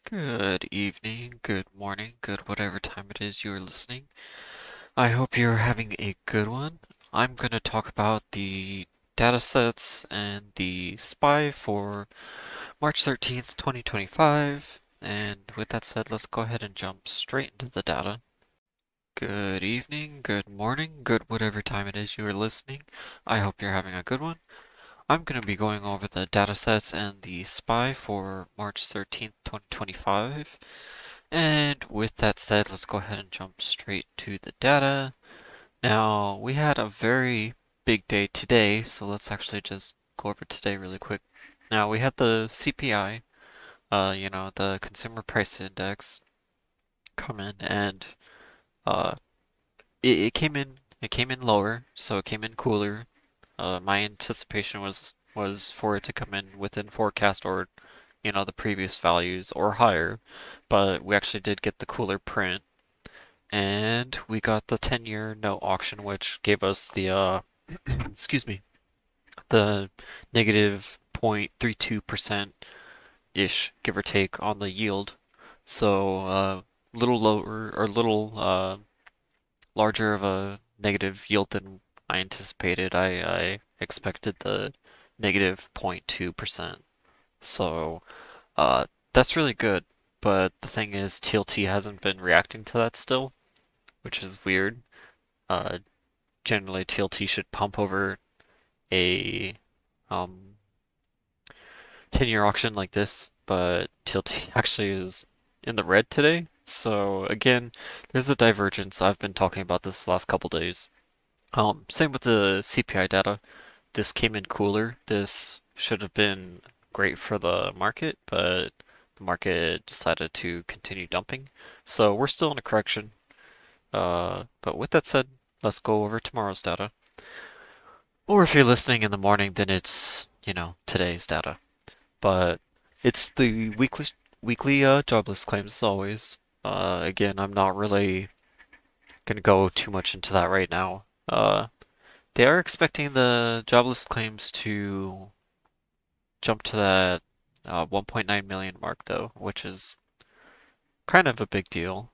Good evening, good morning, good whatever time it is you're listening. I hope you're having a good one. I'm going to talk about the datasets and the SPY for March 13th, 2025. And with that said, let's go ahead and jump straight into the data. Good evening, good morning, good whatever time it is you are listening. I hope you're having a good one. I'm going to be going over the datasets and the SPY for March 13th, 2025. And with that said, let's go ahead and jump straight to the data. Now, we had a very big day today, so let's actually just go over today really quick. Now, we had the CPI, the Consumer Price Index, come in, and uh, it came in lower, so it came in cooler. My anticipation was for it to come in within forecast or, the previous values or higher, but we actually did get the cooler print. And we got the 10-year note auction, which gave us the excuse me, the negative 0.32% ish, give or take, on the yield. So little lower or little larger of a negative yield than I anticipated. I expected the negative 0.2%. So uh, that's really good. But the thing is, TLT hasn't been reacting to that still, which is weird. Uh, Generally, TLT should pump over a um, 10-year auction like this, but TLT actually is in the red today. So again, there's a divergence. I've been talking about this the last couple days. Same with the CPI data. This came in cooler. This should have been great for the market, but the market decided to continue dumping. So we're still in a correction. But with that said, let's go over tomorrow's data. Or if you're listening in the morning, then it's, today's data. But it's the weekly jobless claims as always. Again, I'm not really gonna go too much into that right now. They are expecting the jobless claims to jump to that 1.9 million mark though, which is kind of a big deal.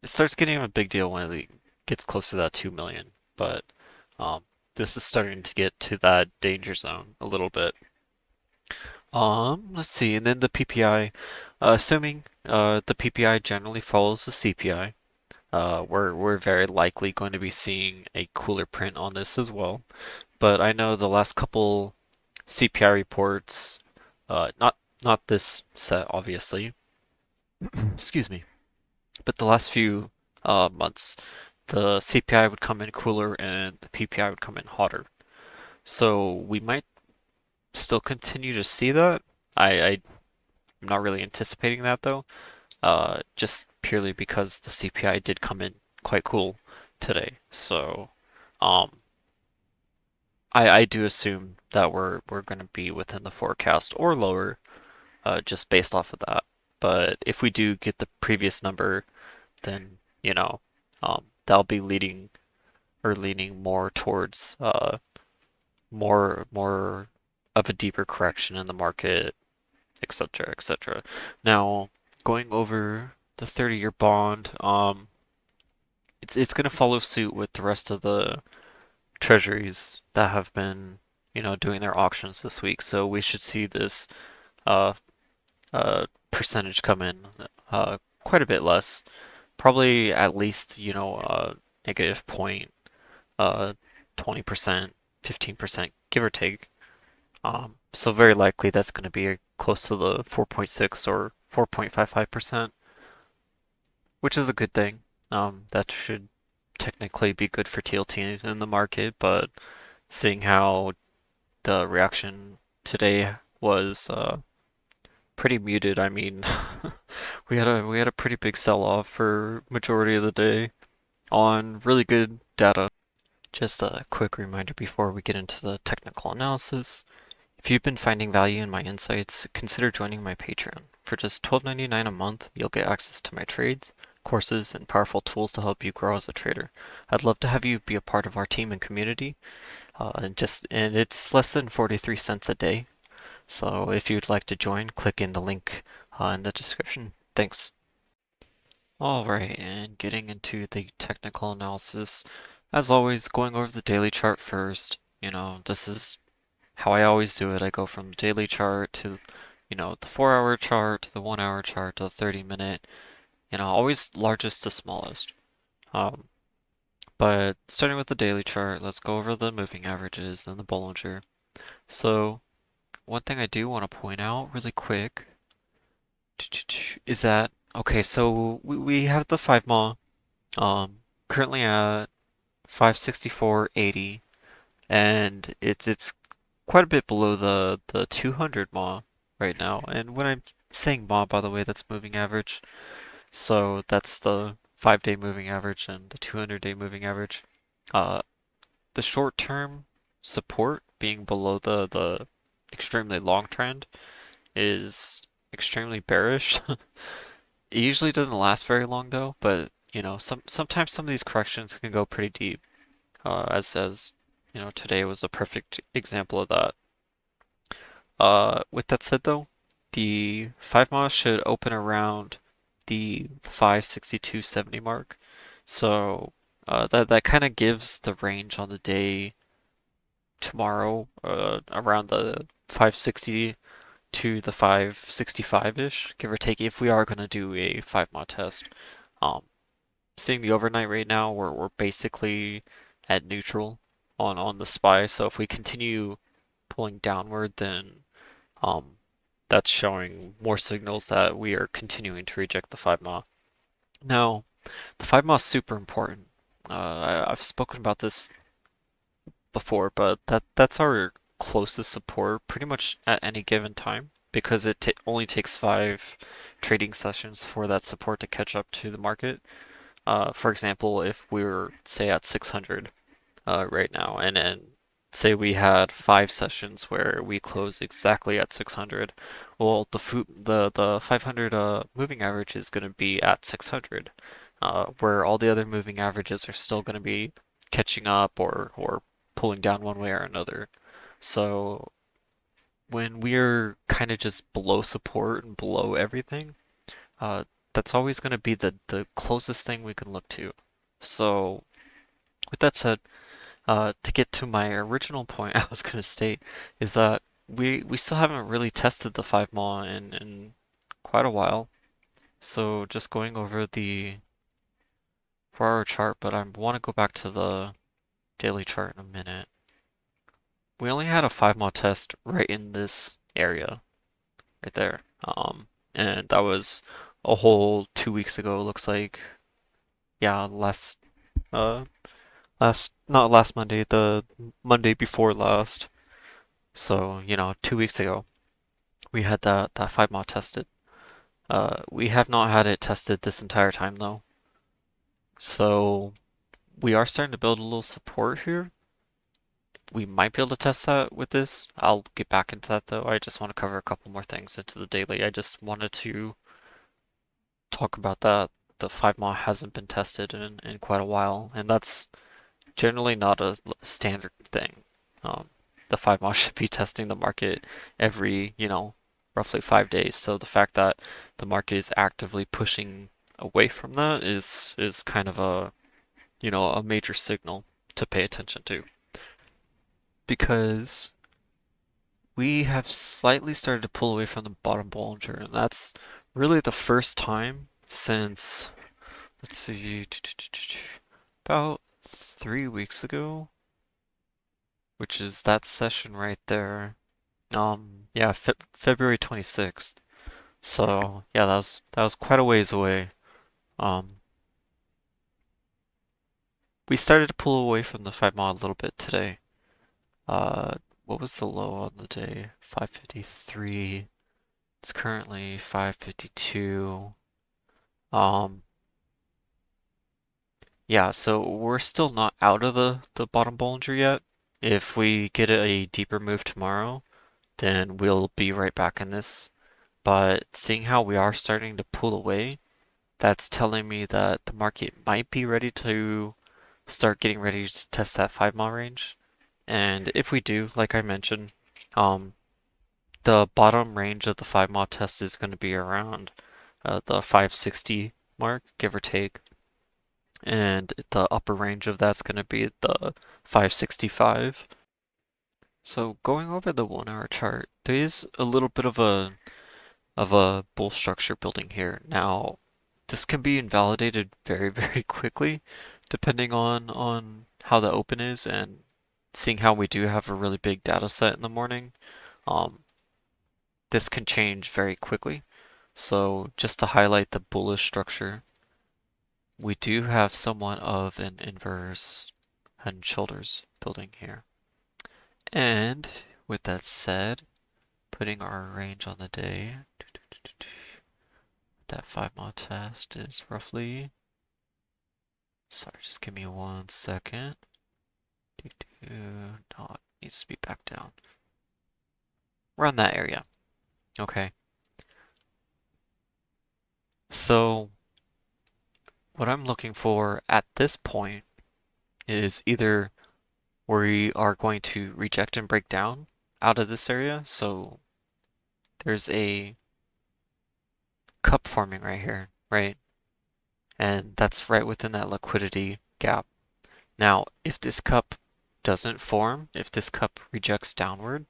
It starts getting a big deal when it gets close to that 2 million, but um, this is starting to get to that danger zone a little bit. Let's see, and then the PPI, assuming the PPI generally follows the CPI, we're very likely going to be seeing a cooler print on this as well. But I know the last couple CPI reports, not this set obviously, excuse me, but the last few months, the CPI would come in cooler and the PPI would come in hotter. So we might still continue to see that. I'm not really anticipating that though, just purely because the CPI did come in quite cool today. So, um, I do assume that we're going to be within the forecast or lower, just based off of that. But if we do get the previous number, then that'll be leading or leaning more towards more of a deeper correction in the market, etc., etc. Now, going over the 30-year bond, it's going to follow suit with the rest of the treasuries that have been, doing their auctions this week. So we should see this uh, percentage come in quite a bit less, probably at least, negative point 20%, 15%, give or take. So very likely that's going to be close to the 4.6 or 4.55%, which is a good thing. That should technically be good for TLT in the market, but seeing how the reaction today was pretty muted, I mean, we had a pretty big sell-off for majority of the day on really good data. Just a quick reminder before we get into the technical analysis. If you've been finding value in my insights, consider joining my Patreon. For just $12.99 a month, you'll get access to my trades, courses, and powerful tools to help you grow as a trader. I'd love to have you be a part of our team and community, and it's less than 43 cents a day. So if you'd like to join, click in the link in the description Thanks. All right, and getting into the technical analysis, as always, going over the daily chart first. This is how I always do it. I go from the daily chart to, the 4 hour chart, to the 1 hour chart, to the 30 minute, always largest to smallest. Um, but starting with the daily chart, let's go over the moving averages and the Bollinger. So, one thing I do want to point out really quick is that, okay, so we have the 5 mile, currently at 564.80, and it's quite a bit below the 200 mile right now. And when I'm saying mile, by the way, that's moving average. So that's the 5 day moving average and the 200-day moving average. Uh, the short-term support being below the extremely long trend is extremely bearish. It usually doesn't last very long though, but sometimes some of these corrections can go pretty deep. As today was a perfect example of that. With that said though, the 5 mile should open around the 562.70 mark. So that kind of gives the range on the day tomorrow around the 560 to the 565-ish, give or take, if we are going to do a 5 mile test. Um, Seeing the overnight right now, we're basically at neutral on the SPY. So if we continue pulling downward, then um, that's showing more signals that we are continuing to reject the 5 mile. Now, the 5 mile is super important. I've spoken about this before, but that's our closest support pretty much at any given time because it only takes 5 trading sessions for that support to catch up to the market. For example, if we were say at 600 right now, and then say we had 5 sessions where we close exactly at 600, well, the 500 moving average is going to be at 600, where all the other moving averages are still going to be catching up or pulling down one way or another. So when we're kind of just below support and below everything, uh, that's always going to be the closest thing we can look to. So with that said, to get to my original point, I was going to state is that we still haven't really tested the 5 mile in quite a while. So just going over the 4 hour chart, but I want to go back to the daily chart in a minute. We only had a 5 mile test right in this area, right there. And that was a whole 2 weeks ago, looks like. Yeah, uh, not last Monday, the Monday before last. So, 2 weeks ago, we had that 5 mile tested. We have not had it tested this entire time though. So we are starting to build a little support here. We might be able to test that with this. I'll get back into that though. I just want to cover a couple more things into the daily. I just wanted to talk about that. The 5 mile hasn't been tested in quite a while, and that's generally not a standard thing. The 5 mile should be testing the market every, roughly 5 days. So the fact that the market is actively pushing away from that is kind of a major signal to pay attention to. Because we have slightly started to pull away from the bottom Bollinger, and that's really the first time since, let's see, about 3 weeks ago, which is that session right there. Yeah, February 26th. So yeah, that was quite a ways away. Um, we started to pull away from the 5 mile a little bit today. Uh, what was the low on the day? 553. It's currently 552. Um, yeah, so we're still not out of the bottom Bollinger yet. If we get a deeper move tomorrow, then we'll be right back in this. But seeing how we are starting to pull away, that's telling me that the market might be ready to start getting ready to test that 5 mile range. And if we do, like I mentioned, um, the bottom range of the 5 mile test is going to be around the 560 mark, give or take. And the upper range of that's going to be the 565. So going over the 1 hour chart, there is a little bit of a bull structure building here. Now, this can be invalidated very, very quickly, depending on how the open is and seeing how we do have a really big data set in the morning. Um, this can change very quickly. So just to highlight the bullish structure, we do have somewhat of an inverse head and shoulders building here. And with that said, putting our range on the day, that 5 mod test is roughly, sorry, just give me 1 second. No, it needs to be back down. Around that area. Okay. So what I'm looking for at this point is either we are going to reject and break down out of this area. So there's a cup forming right here, right? And that's right within that liquidity gap. Now, if this cup doesn't form, if this cup rejects downward,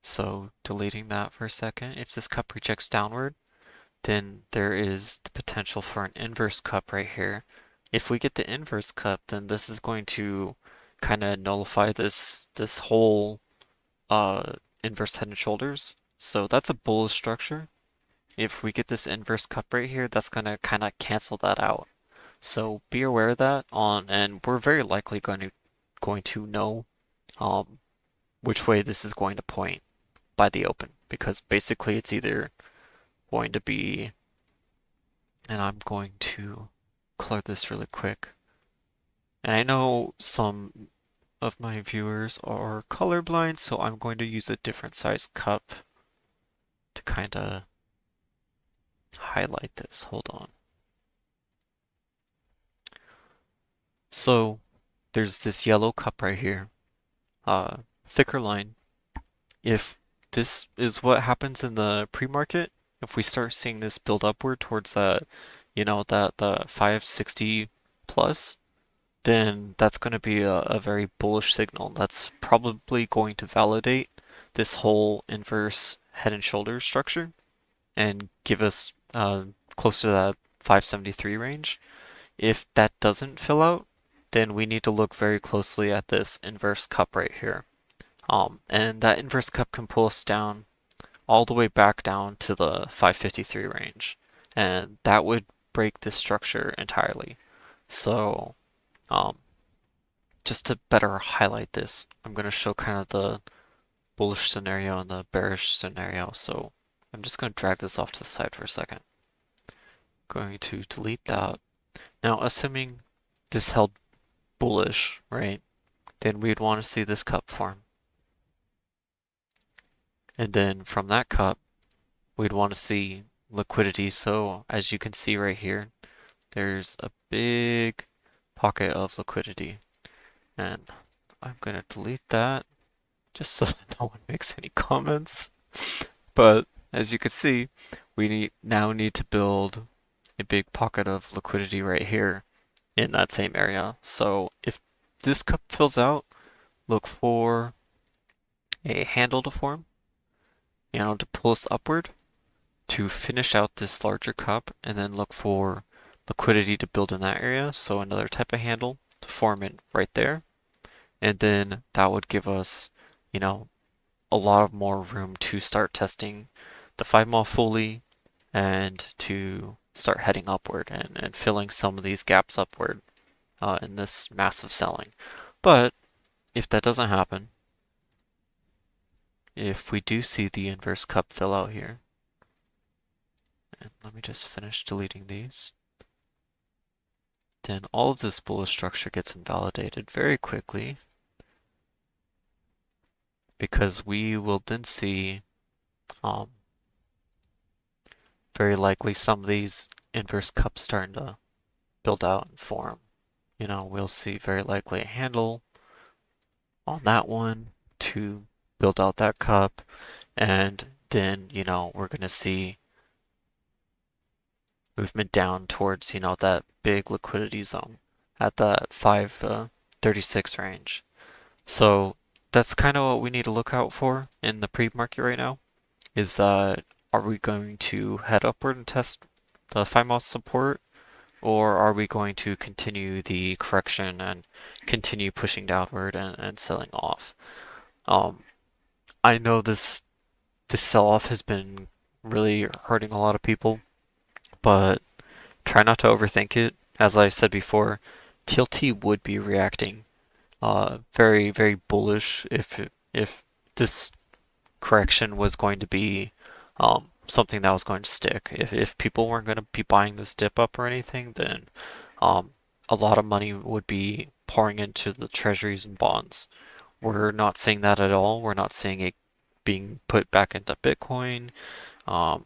so deleting that for a second, if this cup rejects downward, then there is the potential for an inverse cup right here. If we get the inverse cup, then this is going to kind of nullify this whole inverse head and shoulders. So that's a bullish structure. If we get this inverse cup right here, that's going to kind of cancel that out. So be aware of that and we're very likely going to know um, which way this is going to point by the open, because basically it's either going to be, and I'm going to color this really quick. And I know some of my viewers are colorblind, so I'm going to use a different size cup to kind of highlight this. Hold on. So there's this yellow cup right here, thicker line. If this is what happens in the pre-market, if we start seeing this build upward towards that, that the 560 plus, then that's going to be a very bullish signal. That's probably going to validate this whole inverse head and shoulders structure and give us close to that 573 range. If that doesn't fill out, then we need to look very closely at this inverse cup right here. And that inverse cup can pull us down all the way back down to the 553 range. And that would break this structure entirely. So, um, just to better highlight this, I'm going to show kind of the bullish scenario and the bearish scenario. So I'm just going to drag this off to the side for a second. Going to delete that. Now, assuming this held bullish, right, then we'd want to see this cup form. And then from that cup, we'd want to see liquidity. So as you can see right here, there's a big pocket of liquidity. And I'm going to delete that just so that no one makes any comments. But as you can see, we now need to build a big pocket of liquidity right here in that same area. So if this cup fills out, look for a handle to form, to pull us upward to finish out this larger cup, and then look for liquidity to build in that area. So another type of handle to form it right there. And then that would give us, a lot of more room to start testing the 5 mod fully and to start heading upward and filling some of these gaps upward in this massive selling. But if that doesn't happen, if we do see the inverse cup fill out here, and let me just finish deleting these, then all of this bullish structure gets invalidated very quickly, because we will then see very likely some of these inverse cups starting to build out and form. We'll see very likely a handle on that one to build out that cup, and then, we're going to see movement down towards, that big liquidity zone at that 536 range. So that's kind of what we need to look out for in the pre-market right now. Is that are we going to head upward and test the 5 month support, or are we going to continue the correction and continue pushing downward and selling off? Um, I know this sell-off has been really hurting a lot of people, but try not to overthink it. As I said before, TLT would be reacting very, very bullish if this correction was going to be something that was going to stick. If people weren't going to be buying this dip up or anything, then um, a lot of money would be pouring into the treasuries and bonds. We're not seeing that at all. We're not seeing it being put back into Bitcoin. Um,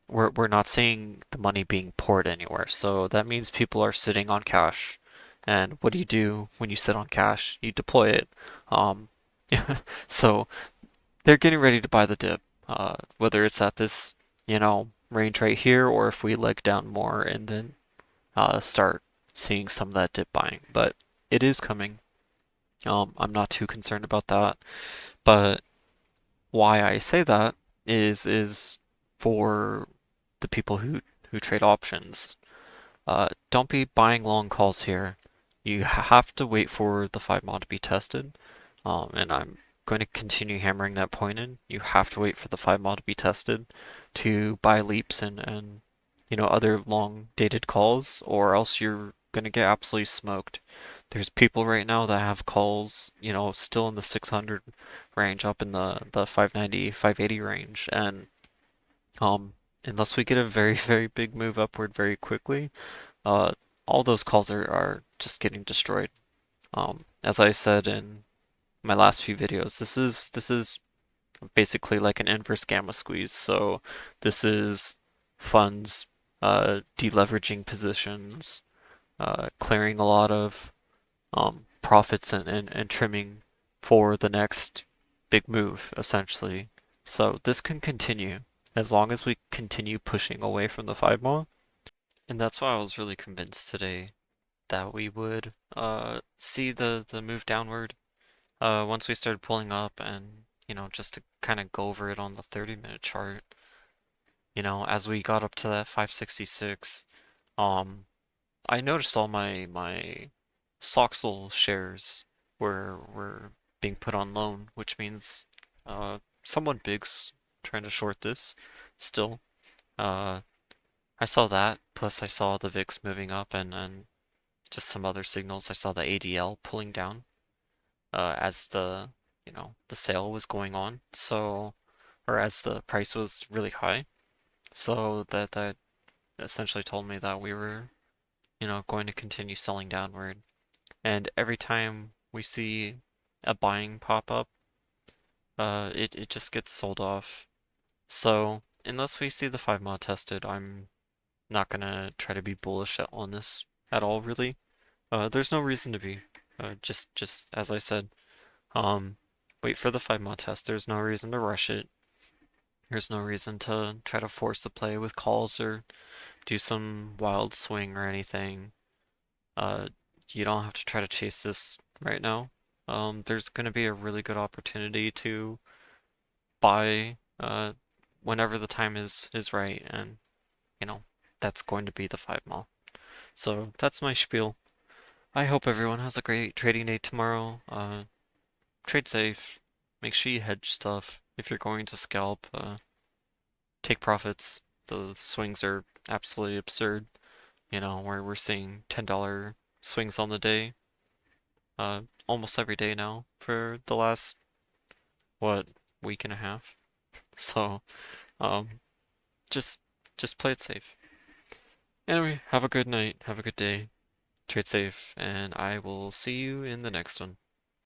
we're not seeing the money being poured anywhere. So that means people are sitting on cash. And what do you do when you sit on cash? You deploy it. Um, so they're getting ready to buy the dip, whether it's at this, range right here, or if we leg down more and then start seeing some of that dip buying. But it is coming. I'm not too concerned about that. But why I say that is for the people who trade options. Don't be buying long calls here. You have to wait for the 5 mod to be tested. And I'm going to continue hammering that point in. You have to wait for the 5 mod to be tested to buy leaps and other long dated calls, or else you're going to get absolutely smoked. There's people right now that have calls, still in the 600 range, up in the 590, 580 range, and um, unless we get a very, very big move upward very quickly, uh, all those calls are just getting destroyed. As I said in my last few videos, this is basically like an inverse gamma squeeze. So this is funds deleveraging positions, clearing a lot of profits and trimming for the next big move, essentially. So this can continue as long as we continue pushing away from the 5 mile. And that's why I was really convinced today that we would see the move downward once we started pulling up, and just to kind of go over it on the 30-minute chart. As we got up to that 566, um I noticed all my Soxel shares were being put on loan, which means someone big's trying to short this still. Uh, I saw that, plus I saw the VIX moving up and just some other signals. I saw the ADL pulling down as the sale was going on, so or as the price was really high. So that essentially told me that we were, going to continue selling downward. And every time we see a buying pop up, it just gets sold off. So unless we see the 5 mod tested, I'm not gonna try to be bullish on this at all, really. There's no reason to be. Just as I said, um, wait for the 5 mod test. There's no reason to rush it. There's no reason to try to force the play with calls or do some wild swing or anything. Uh, you don't have to try to chase this right now. There's going to be a really good opportunity to buy whenever the time is right, and you know that's going to be the 5 mile. So that's my spiel. I hope everyone has a great trading day tomorrow. Trade safe. Make sure you hedge stuff. If you're going to scalp, take profits. The swings are absolutely absurd. Where we're seeing $10 swings on the day, almost every day now for the last, what, week and a half. So, um, just just play it safe. Anyway, have a good night, have a good day, trade safe, and I will see you in the next one.